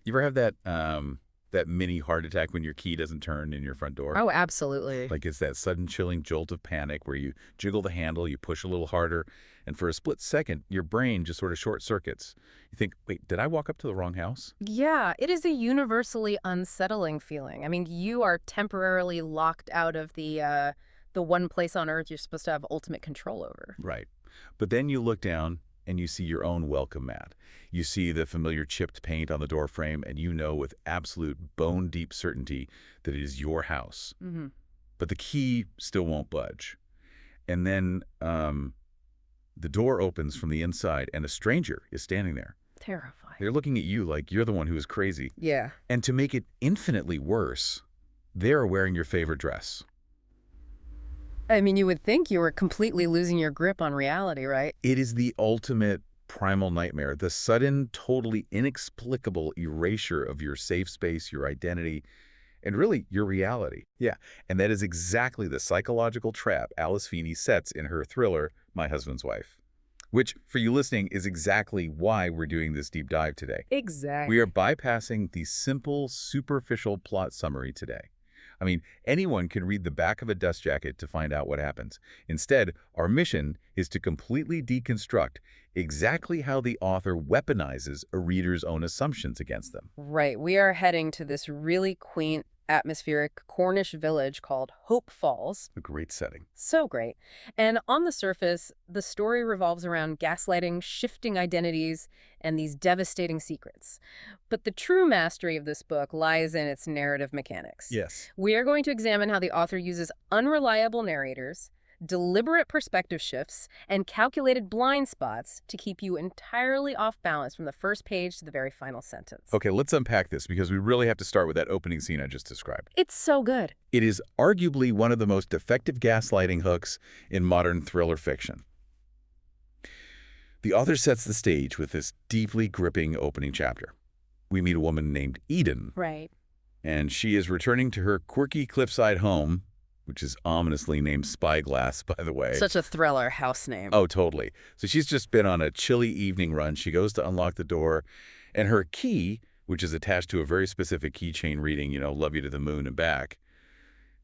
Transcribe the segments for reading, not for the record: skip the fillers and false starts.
You ever have that mini heart attack when your key doesn't turn in your front door? Oh, absolutely. Like it's that sudden chilling jolt of panic where you jiggle the handle, you push a little harder, and for a split second, your brain just sort of short circuits. You think, wait, did I walk up to the wrong house? Yeah, it is a universally unsettling feeling. I mean, you are temporarily locked out of the one place on earth you're supposed to have ultimate control over. Right. But then you look down and you see your own welcome mat. You see the familiar chipped paint on the door frame, and you know with absolute bone-deep certainty that it is your house. Hmm. But the key still won't budge. And then the door opens from the inside, and a stranger is standing there. Terrifying. They're looking at you like you're the one who is crazy. Yeah. And to make it infinitely worse, they're wearing your favorite dress. I mean, you would think you were completely losing your grip on reality, right? It is the ultimate primal nightmare, the sudden, totally inexplicable erasure of your safe space, your identity, and really your reality. Yeah, and that is exactly the psychological trap Alice Feeney sets in her thriller, My Husband's Wife. Which, for you listening, is exactly why we're doing this deep dive today. Exactly. We are bypassing the simple, superficial plot summary today. I mean, anyone can read the back of a dust jacket to find out what happens. Instead, our mission is to completely deconstruct exactly how the author weaponizes a reader's own assumptions against them. Right. We are heading to this really quaint, atmospheric Cornish village called Hope Falls. A great setting. So great. And on the surface, the story revolves around gaslighting, shifting identities, and these devastating secrets. But the true mastery of this book lies in its narrative mechanics. Yes. We are going to examine how the author uses unreliable narrators, deliberate perspective shifts, and calculated blind spots to keep you entirely off balance from the first page to the very final sentence. Okay, let's unpack this because we really have to start with that opening scene I just described. It's so good. It is arguably one of the most effective gaslighting hooks in modern thriller fiction. The author sets the stage with this deeply gripping opening chapter. We meet a woman named Eden, Right. and she is returning to her quirky cliffside home, which is ominously named Spyglass, by the way. Such a thriller house name. Oh, totally. So she's just been on a chilly evening run. She goes to unlock the door, and her key, which is attached to a very specific keychain reading, love you to the moon and back,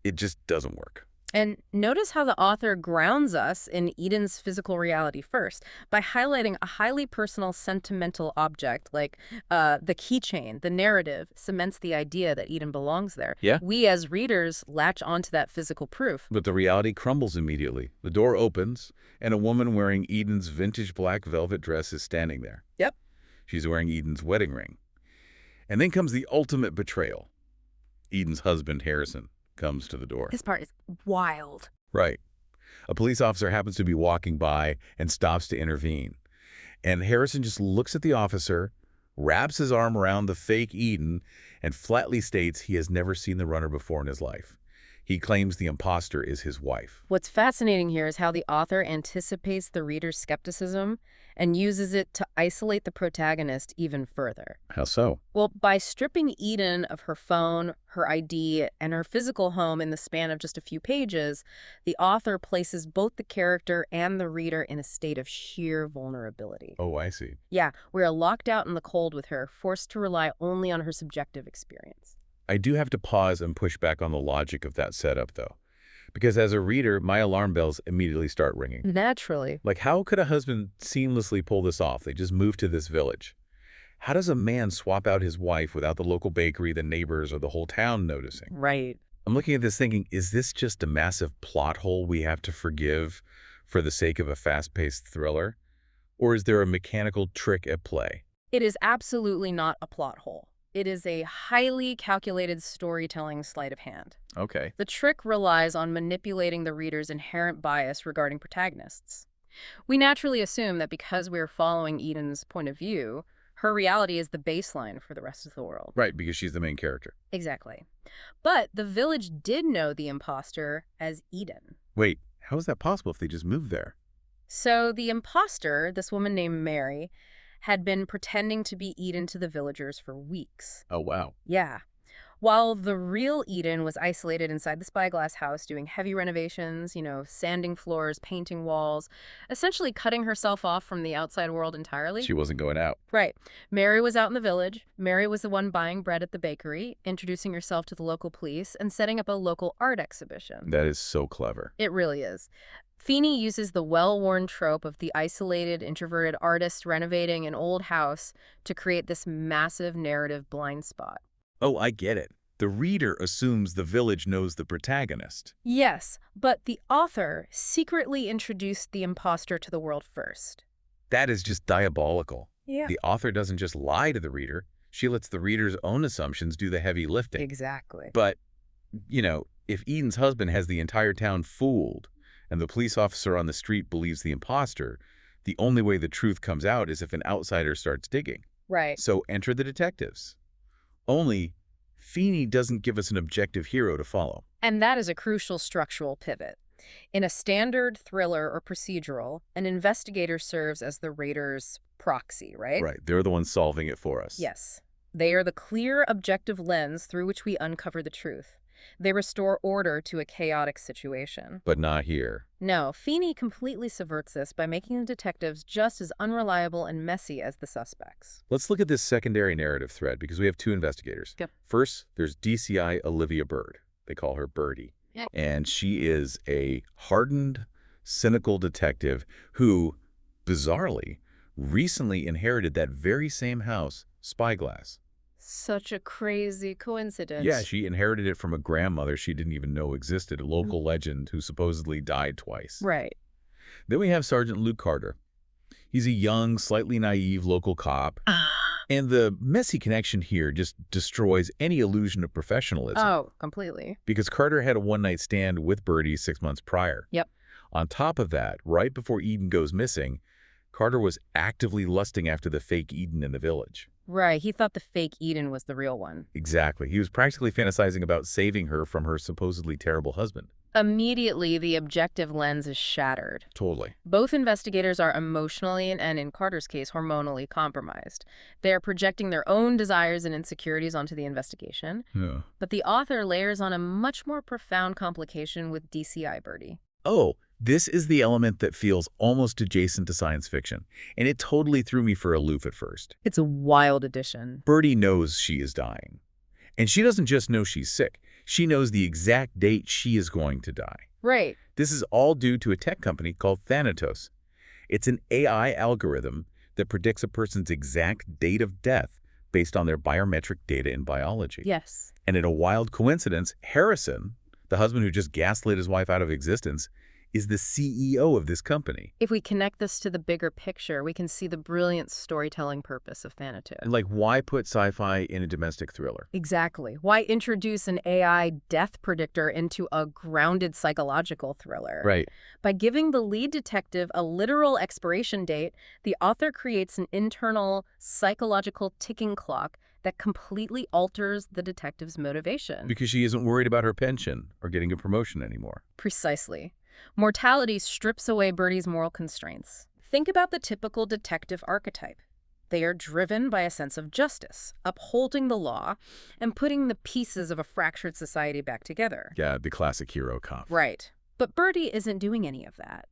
it just doesn't work. And notice how the author grounds us in Eden's physical reality first by highlighting a highly personal, sentimental object like the keychain. The narrative cements the idea that Eden belongs there. Yeah. We as readers latch onto that physical proof. But the reality crumbles immediately. The door opens, and a woman wearing Eden's vintage black velvet dress is standing there. Yep. She's wearing Eden's wedding ring. And then comes the ultimate betrayal. Eden's husband, Harrison, comes to the door. This part is wild. Right. A police officer happens to be walking by and stops to intervene. And Harrison just looks at the officer, wraps his arm around the fake Eden, and flatly states he has never seen the runner before in his life. He claims the imposter is his wife. What's fascinating here is how the author anticipates the reader's skepticism and uses it to isolate the protagonist even further. How so? Well, by stripping Eden of her phone, her ID, and her physical home in the span of just a few pages, the author places both the character and the reader in a state of sheer vulnerability. Oh, I see. Yeah, we are locked out in the cold with her, forced to rely only on her subjective experience. I do have to pause and push back on the logic of that setup, though. Because as a reader, my alarm bells immediately start ringing. Naturally. Like, how could a husband seamlessly pull this off? They just moved to this village. How does a man swap out his wife without the local bakery, the neighbors, or the whole town noticing? Right. I'm looking at this thinking, is this just a massive plot hole we have to forgive for the sake of a fast-paced thriller? Or is there a mechanical trick at play? It is absolutely not a plot hole. It is a highly calculated storytelling sleight of hand. Okay. The trick relies on manipulating the reader's inherent bias regarding protagonists. We naturally assume that because we're following Eden's point of view, her reality is the baseline for the rest of the world. Right, because she's the main character. Exactly. But the village did know the imposter as Eden. Wait, how is that possible if they just moved there? So the imposter, this woman named Mary, had been pretending to be Eden to the villagers for weeks. Oh, wow. Yeah. While the real Eden was isolated inside the Spyglass house doing heavy renovations, sanding floors, painting walls, essentially cutting herself off from the outside world entirely. She wasn't going out. Right. Mary was out in the village. Mary was the one buying bread at the bakery, introducing herself to the local police, and setting up a local art exhibition. That is so clever. It really is. Feeney uses the well-worn trope of the isolated, introverted artist renovating an old house to create this massive narrative blind spot. Oh, I get it. The reader assumes the village knows the protagonist. Yes, but the author secretly introduced the imposter to the world first. That is just diabolical. Yeah. The author doesn't just lie to the reader. She lets the reader's own assumptions do the heavy lifting. Exactly. But, if Eden's husband has the entire town fooled and the police officer on the street believes the imposter, the only way the truth comes out is if an outsider starts digging. Right. So enter the detectives. Only, Feeney doesn't give us an objective hero to follow. And that is a crucial structural pivot. In a standard thriller or procedural, an investigator serves as the rater's proxy, right? Right, they're the ones solving it for us. Yes. They are the clear, objective lens through which we uncover the truth. They restore order to a chaotic situation. But not here. No, Feeney completely subverts this by making the detectives just as unreliable and messy as the suspects. Let's look at this secondary narrative thread because we have two investigators. Yep. First, there's DCI Olivia Bird. They call her Birdy. Yep. And she is a hardened, cynical detective who, bizarrely, recently inherited that very same house, Spyglass. Such a crazy coincidence. Yeah, she inherited it from a grandmother she didn't even know existed, a local legend who supposedly died twice. Right. Then we have Sergeant Luke Carter. He's a young, slightly naive local cop. And the messy connection here just destroys any illusion of professionalism. Oh, completely. Because Carter had a one-night stand with Birdy 6 months prior. Yep. On top of that, right before Eden goes missing, Carter was actively lusting after the fake Eden in the village. Right. He thought the fake Eden was the real one. Exactly. He was practically fantasizing about saving her from her supposedly terrible husband. Immediately, the objective lens is shattered. Totally. Both investigators are emotionally and in Carter's case, hormonally compromised. They are projecting their own desires and insecurities onto the investigation. Yeah. But the author layers on a much more profound complication with DCI Birdy. Oh, this is the element that feels almost adjacent to science fiction, and it totally threw me for a loop at first. It's a wild addition. Birdy knows she is dying. And she doesn't just know she's sick. She knows the exact date she is going to die. Right. This is all due to a tech company called Thanatos. It's an AI algorithm that predicts a person's exact date of death based on their biometric data in biology. Yes. And in a wild coincidence, Harrison, the husband who just gaslit his wife out of existence, is the CEO of this company. If we connect this to the bigger picture, we can see the brilliant storytelling purpose of Thanatos. Like, why put sci-fi in a domestic thriller? Exactly. Why introduce an AI death predictor into a grounded psychological thriller? Right. By giving the lead detective a literal expiration date, the author creates an internal psychological ticking clock that completely alters the detective's motivation. Because she isn't worried about her pension or getting a promotion anymore. Precisely. Mortality strips away Birdy's moral constraints. Think about the typical detective archetype. They are driven by a sense of justice, upholding the law, and putting the pieces of a fractured society back together. Yeah, the classic hero cop. Right. But Birdy isn't doing any of that.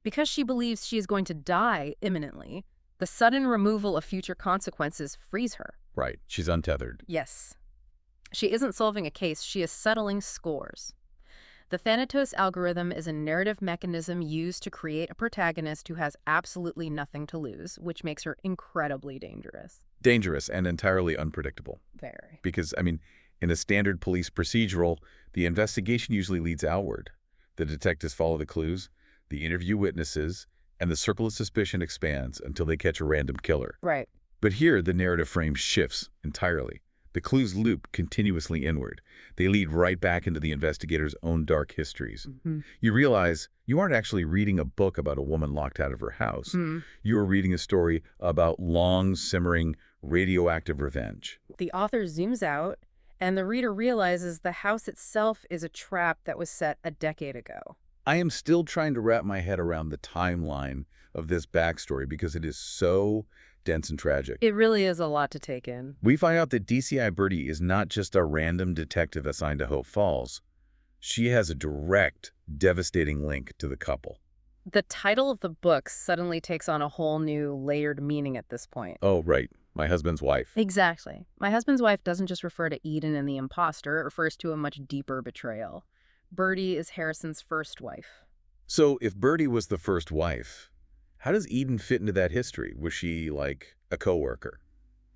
Because she believes she is going to die imminently, the sudden removal of future consequences frees her. Right. She's untethered. Yes. She isn't solving a case, she is settling scores. The Thanatos algorithm is a narrative mechanism used to create a protagonist who has absolutely nothing to lose, which makes her incredibly dangerous. Dangerous and entirely unpredictable. Very. Because, in a standard police procedural, the investigation usually leads outward. The detectives follow the clues, the interview witnesses, and the circle of suspicion expands until they catch a random killer. Right. But here, the narrative frame shifts entirely. The clues loop continuously inward. They lead right back into the investigator's own dark histories. You realize you aren't actually reading a book about a woman locked out of her house. You are reading a story about long, simmering, radioactive revenge. The author zooms out, and the reader realizes the house itself is a trap that was set a decade ago. I am still trying to wrap my head around the timeline of this backstory because it is so dense and tragic. It really is a lot to take in. We find out that DCI Birdy is not just a random detective assigned to Hope Falls. She has a direct, devastating link to the couple. The title of the book suddenly takes on a whole new layered meaning at this point. Oh, right. My husband's wife. Exactly. My husband's wife doesn't just refer to Eden and the imposter. It refers to a much deeper betrayal. Birdy is Harrison's first wife. So if Birdy was the first wife, how does Eden fit into that history? Was she, like, a coworker?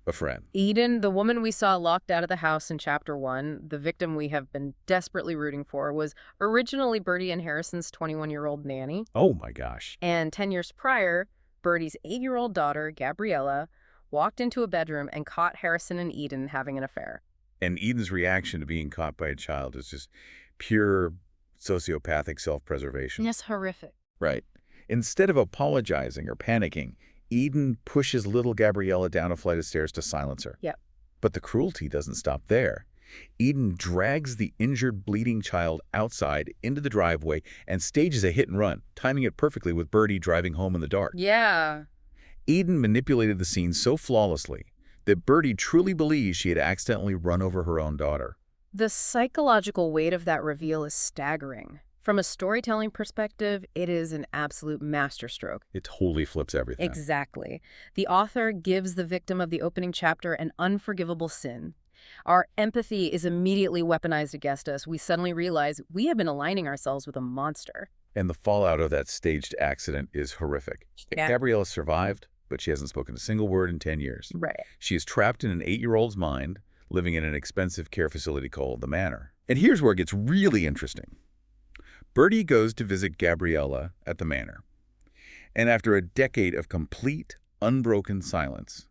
A friend? Eden, the woman we saw locked out of the house in Chapter 1, the victim we have been desperately rooting for, was originally Birdy and Harrison's 21-year-old nanny. Oh, my gosh. And 10 years prior, Birdy's 8-year-old daughter, Gabriella, walked into a bedroom and caught Harrison and Eden having an affair. And Eden's reaction to being caught by a child is just pure sociopathic self-preservation. Yes, horrific. Right. Instead of apologizing or panicking, Eden pushes little Gabriella down a flight of stairs to silence her. Yep. But the cruelty doesn't stop there. Eden drags the injured, bleeding child outside into the driveway and stages a hit and run, timing it perfectly with Birdy driving home in the dark. Yeah. Eden manipulated the scene so flawlessly that Birdy truly believes she had accidentally run over her own daughter. The psychological weight of that reveal is staggering. From a storytelling perspective, it is an absolute masterstroke. It totally flips everything. Exactly. The author gives the victim of the opening chapter an unforgivable sin. Our empathy is immediately weaponized against us. We suddenly realize we have been aligning ourselves with a monster. And the fallout of that staged accident is horrific. Yeah. Gabriella survived, but she hasn't spoken a single word in 10 years. Right. She is trapped in an 8-year-old's mind, living in an expensive care facility called the Manor. And here's where it gets really interesting. Birdy goes to visit Gabriella at the Manor. And after a decade of complete, unbroken silence,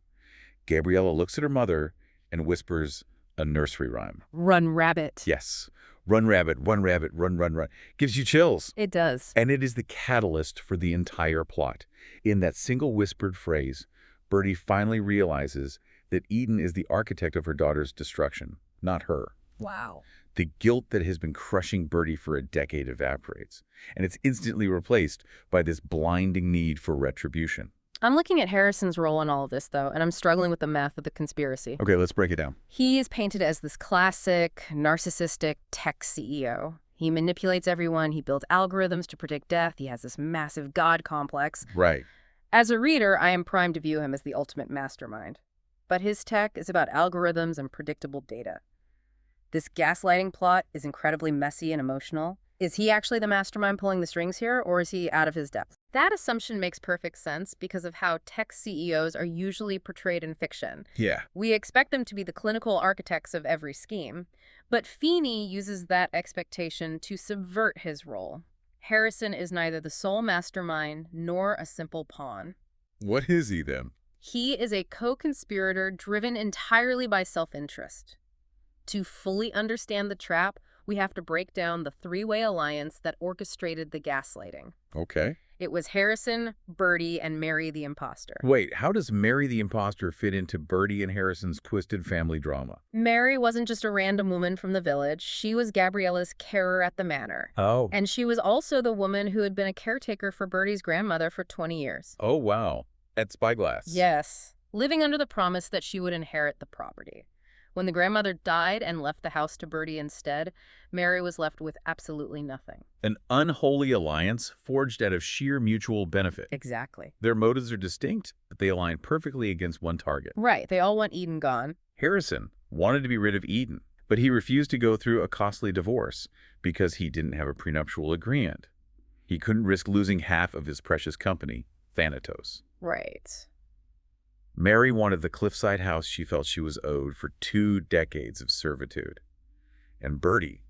Gabriella looks at her mother and whispers a nursery rhyme. Run, rabbit. Yes. Run, rabbit, run, run. Gives you chills. It does. And it is the catalyst for the entire plot. In that single whispered phrase, Birdy finally realizes that Eden is the architect of her daughter's destruction, not her. Wow. The guilt that has been crushing Birdy for a decade evaporates, and it's instantly replaced by this blinding need for retribution. I'm looking at Harrison's role in all of this, though, and I'm struggling with the math of the conspiracy. Okay, let's break it down. He is painted as this classic, narcissistic tech CEO. He manipulates everyone. He builds algorithms to predict death. He has this massive God complex. Right. As a reader, I am primed to view him as the ultimate mastermind. But his tech is about algorithms and predictable data. This gaslighting plot is incredibly messy and emotional. Is he actually the mastermind pulling the strings here, or is he out of his depth? That assumption makes perfect sense because of how tech CEOs are usually portrayed in fiction. Yeah. We expect them to be the clinical architects of every scheme, but Feeney uses that expectation to subvert his role. Harrison is neither the sole mastermind nor a simple pawn. What is he, then? He is a co-conspirator driven entirely by self-interest. To fully understand the trap, we have to break down the three-way alliance that orchestrated the gaslighting. Okay. It was Harrison, Birdy, and Mary the imposter. Wait, how does Mary the imposter fit into Birdy and Harrison's twisted family drama? Mary wasn't just a random woman from the village. She was Gabriella's carer at the manor. Oh. And she was also the woman who had been a caretaker for Birdy's grandmother for 20 years. Oh, wow. At Spyglass. Yes, living under the promise that she would inherit the property. When the grandmother died and left the house to Birdy instead, Mary was left with absolutely nothing. An unholy alliance forged out of sheer mutual benefit. Exactly. Their motives are distinct, but they align perfectly against one target. Right, they all want Eden gone. Harrison wanted to be rid of Eden, but he refused to go through a costly divorce because he didn't have a prenuptial agreement. He couldn't risk losing half of his precious company, Thanatos. Right. Mary wanted the cliffside house she felt she was owed for 2 decades of servitude. And Birdy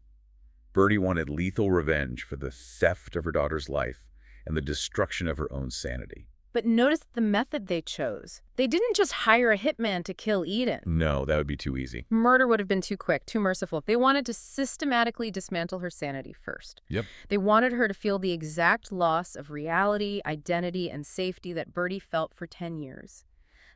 wanted lethal revenge for the theft of her daughter's life and the destruction of her own sanity. But notice the method they chose. They didn't just hire a hitman to kill Eden. No, that would be too easy. Murder would have been too quick, too merciful. They wanted to systematically dismantle her sanity first. Yep. They wanted her to feel the exact loss of reality, identity, and safety that Birdy felt for 10 years.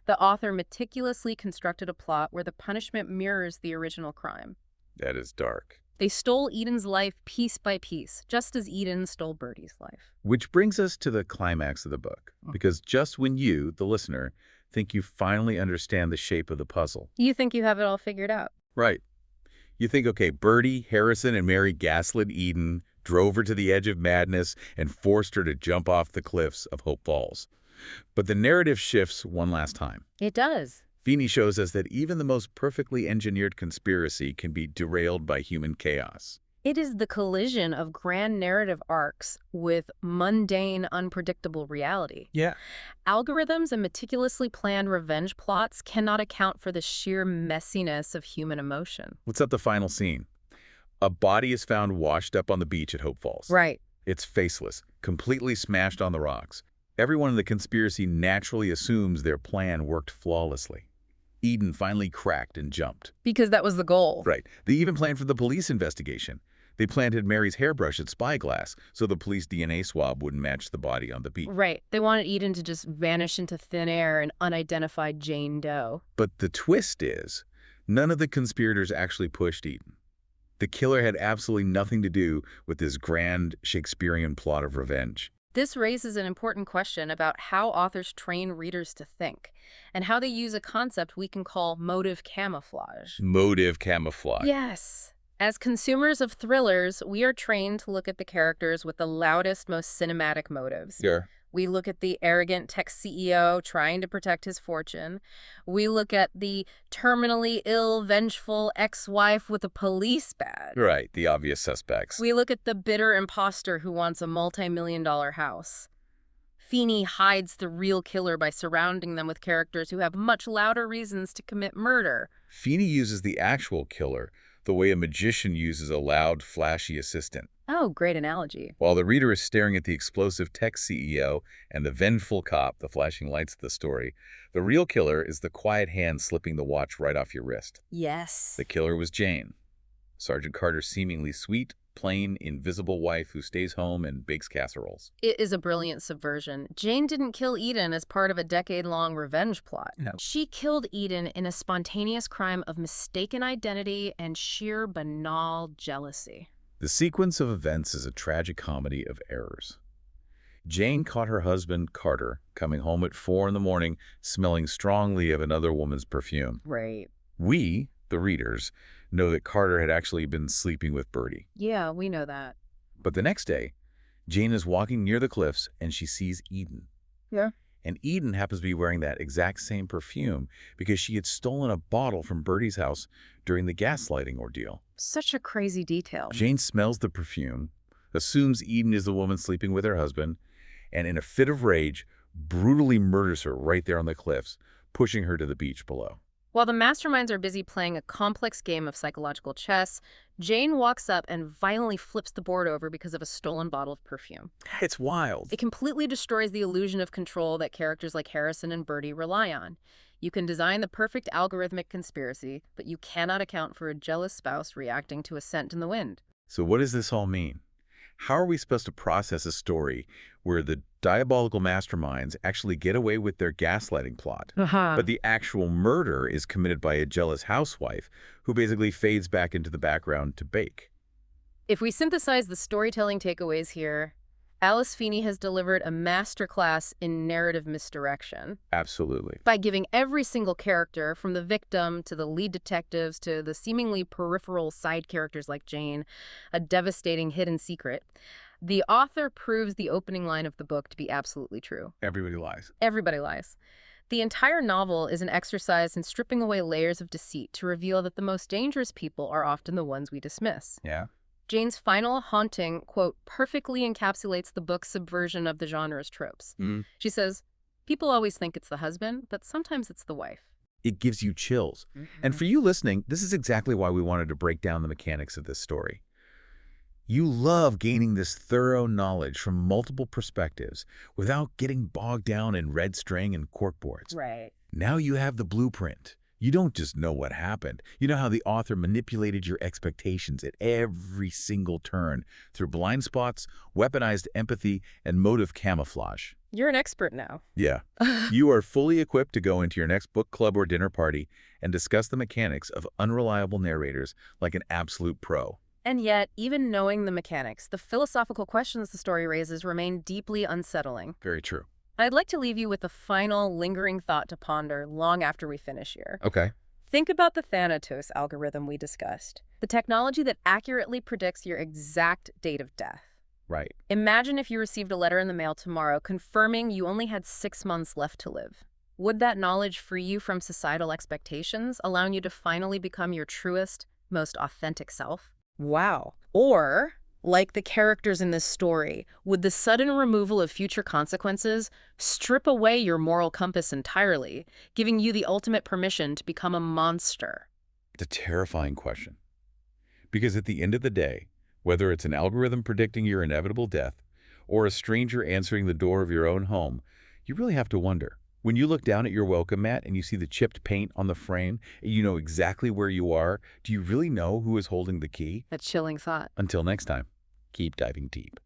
The author meticulously constructed a plot where the punishment mirrors the original crime. That is dark. They stole Eden's life piece by piece, just as Eden stole Birdy's life. Which brings us to the climax of the book. Because just when you, the listener, think you finally understand the shape of the puzzle. You think you have it all figured out. Right. You think, okay, Birdy, Harrison, and Mary gaslit Eden, drove her to the edge of madness, and forced her to jump off the cliffs of Hope Falls. But the narrative shifts one last time. It does. Feeney shows us that even the most perfectly engineered conspiracy can be derailed by human chaos. It is the collision of grand narrative arcs with mundane, unpredictable reality. Yeah. Algorithms and meticulously planned revenge plots cannot account for the sheer messiness of human emotion. What's up the final scene? A body is found washed up on the beach at Hope Falls. Right. It's faceless, completely smashed on the rocks. Everyone in the conspiracy naturally assumes their plan worked flawlessly. Eden finally cracked and jumped. Because that was the goal. Right. They even planned for the police investigation. They planted Mary's hairbrush at Spyglass so the police DNA swab wouldn't match the body on the beach. Right. They wanted Eden to just vanish into thin air, an unidentified Jane Doe. But the twist is, none of the conspirators actually pushed Eden. The killer had absolutely nothing to do with this grand Shakespearean plot of revenge. This raises an important question about how authors train readers to think, and how they use a concept we can call motive camouflage. Motive camouflage. Yes. As consumers of thrillers, we are trained to look at the characters with the loudest, most cinematic motives. Sure. We look at the arrogant tech CEO trying to protect his fortune. We look at the terminally ill, vengeful ex-wife with a police badge. Right, the obvious suspects. We look at the bitter imposter who wants a multi-million-dollar house. Feeney hides the real killer by surrounding them with characters who have much louder reasons to commit murder. Feeney uses the actual killer the way a magician uses a loud, flashy assistant. Oh, great analogy. While the reader is staring at the explosive tech CEO and the vengeful cop, the flashing lights of the story, the real killer is the quiet hand slipping the watch right off your wrist. Yes. The killer was Jane, Sergeant Carter's seemingly sweet, plain, invisible wife who stays home and bakes casseroles. It is a brilliant subversion. Jane didn't kill Eden as part of a decade-long revenge plot. No. She killed Eden in a spontaneous crime of mistaken identity and sheer banal jealousy. The sequence of events is a tragic comedy of errors. Jane caught her husband, Carter, coming home at 4 in the morning, smelling strongly of another woman's perfume. Right. We, the readers, know that Carter had actually been sleeping with Birdy. Yeah, we know that. But the next day, Jane is walking near the cliffs and she sees Eden. Yeah. And Eden happens to be wearing that exact same perfume because she had stolen a bottle from Birdy's house during the gaslighting ordeal. Such a crazy detail. Jane smells the perfume, assumes Eden is the woman sleeping with her husband, and in a fit of rage, brutally murders her right there on the cliffs, pushing her to the beach below. While the masterminds are busy playing a complex game of psychological chess, Jane walks up and violently flips the board over because of a stolen bottle of perfume. It's wild. It completely destroys the illusion of control that characters like Harrison and Birdy rely on. You can design the perfect algorithmic conspiracy, but you cannot account for a jealous spouse reacting to a scent in the wind. So what does this all mean? How are we supposed to process a story where the diabolical masterminds actually get away with their gaslighting plot, but the actual murder is committed by a jealous housewife who basically fades back into the background to bake? If we synthesize the storytelling takeaways here, Alice Feeney has delivered a masterclass in narrative misdirection. Absolutely. By giving every single character, from the victim to the lead detectives to the seemingly peripheral side characters like Jane, a devastating hidden secret, the author proves the opening line of the book to be absolutely true. Everybody lies. Everybody lies. The entire novel is an exercise in stripping away layers of deceit to reveal that the most dangerous people are often the ones we dismiss. Yeah. Jane's final haunting, quote, perfectly encapsulates the book's subversion of the genre's tropes. She says, people always think it's the husband, but sometimes it's the wife. It gives you chills. And for you listening, this is exactly why we wanted to break down the mechanics of this story. You love gaining this thorough knowledge from multiple perspectives without getting bogged down in red string and corkboards. Right. Now you have the blueprint. You don't just know what happened. You know how the author manipulated your expectations at every single turn through blind spots, weaponized empathy, and motive camouflage. You're an expert now. Yeah. You are fully equipped to go into your next book club or dinner party and discuss the mechanics of unreliable narrators like an absolute pro. And yet, even knowing the mechanics, the philosophical questions the story raises remain deeply unsettling. Very true. I'd like to leave you with a final, lingering thought to ponder long after we finish here. Okay. Think about the Thanatos algorithm we discussed, the technology that accurately predicts your exact date of death. Right. Imagine if you received a letter in the mail tomorrow confirming you only had 6 months left to live. Would that knowledge free you from societal expectations, allowing you to finally become your truest, most authentic self? Wow. Or, like the characters in this story, would the sudden removal of future consequences strip away your moral compass entirely, giving you the ultimate permission to become a monster? It's a terrifying question. Because at the end of the day, whether it's an algorithm predicting your inevitable death or a stranger answering the door of your own home, you really have to wonder. When you look down at your welcome mat and you see the chipped paint on the frame and you know exactly where you are, do you really know who is holding the key? A chilling thought. Until next time, keep diving deep.